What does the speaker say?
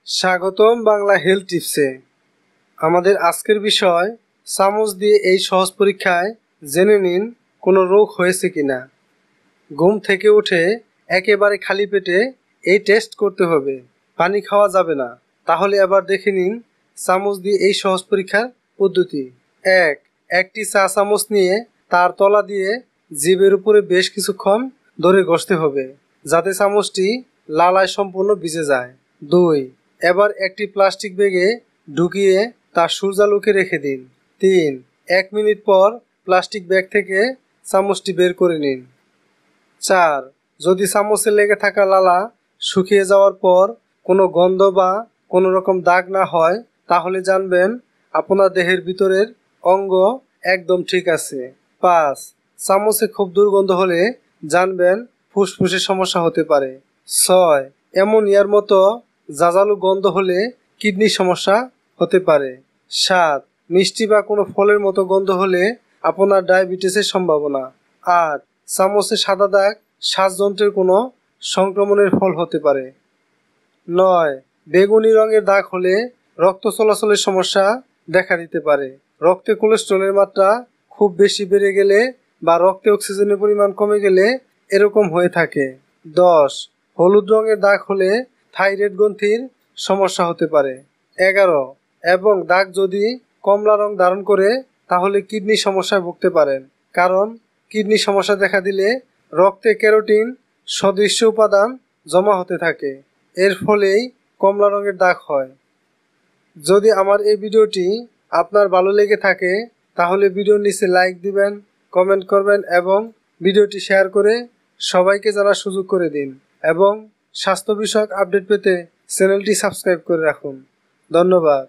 স্বাগতম বাংলা হেলথ টিপসে। আমাদের আজকের বিষয় চামচ দিয়ে এই সহজ পরীক্ষায় জেনে নিন কোনো রোগ হয়েছে কিনা। ঘুম থেকে উঠে একেবারে খালি পেটে এই টেস্ট করতে হবে, পানি খাওয়া যাবে না। তাহলে এবার দেখে নিন চামচ দিয়ে এই সহজ পরীক্ষার পদ্ধতি। একটি চা চামচ নিয়ে তার তলা দিয়ে জিভের উপরে বেশ কিছুক্ষণ ধরে ঘষতে হবে, যাতে চামচটি লালায় সম্পূর্ণ ভিজে যায়। 2. এবার একটি প্লাস্টিক ব্যাগে ঢুকিয়ে তার সূর্যালোকে রেখে দিন। 3. 1 মিনিট পর প্লাস্টিক ব্যাগ থেকে চামচটি বের করে নিন। 4. যদি চামচে লেগে থাকা লালা শুকিয়ে যাওয়ার পর কোনো গন্ধ বা কোনো রকম দাগ না হয়, তাহলে জানবেন আপনার দেহের ভিতরের অঙ্গ একদম ঠিক আছে। 5. চামচে খুব দুর্গন্ধ হলে জানবেন ফুসফুসের সমস্যা হতে পারে। 6. অ্যামোনিয়ার মতো জাজালো গন্ধ হলে কিডনির সমস্যা হতে পারে। 7. মিষ্টি বা কোনো ফলের মতো গন্ধ হলে আপনার ডায়াবেটিসের সম্ভাবনা। 8. চামচে সাদা দাগ শ্বাসযন্ত্রের কোনো সংক্রমণের ফল হতে পারে। 9. বেগুনি রঙের দাগ হলে রক্ত চলাচলের সমস্যা দেখা দিতে পারে। রক্তে কোলেস্টেরলের মাত্রা খুব বেশি বেড়ে গেলে বা রক্তে অক্সিজেনের পরিমাণ কমে গেলে এরকম হয়ে থাকে। 10. হলুদ রঙের দাগ হলে থাইরয়েড গ্রন্থির সমস্যা হতে পারে। 11. এবং দাগ যদি কমলা রং ধারণ করে তাহলে কিডনি সমস্যায় ভুগতে পারেন, কারণ কিডনি সমস্যা দেখা দিলে রক্তে ক্যারোটিন সদৃশ্য উপাদান জমা হতে থাকে, এর ফলেই কমলা রঙের দাগ হয়। যদি আমার এই ভিডিওটি আপনার ভালো লেগে থাকে তাহলে ভিডিওর নিচে লাইক দিবেন, কমেন্ট করবেন এবং ভিডিওটি শেয়ার করে সবাইকে জানার সুযোগ করে দিন এবং স্বাস্থ্য বিষয়ক আপডেট পেতে চ্যানেলটি সাবস্ক্রাইব করে রাখুন। ধন্যবাদ।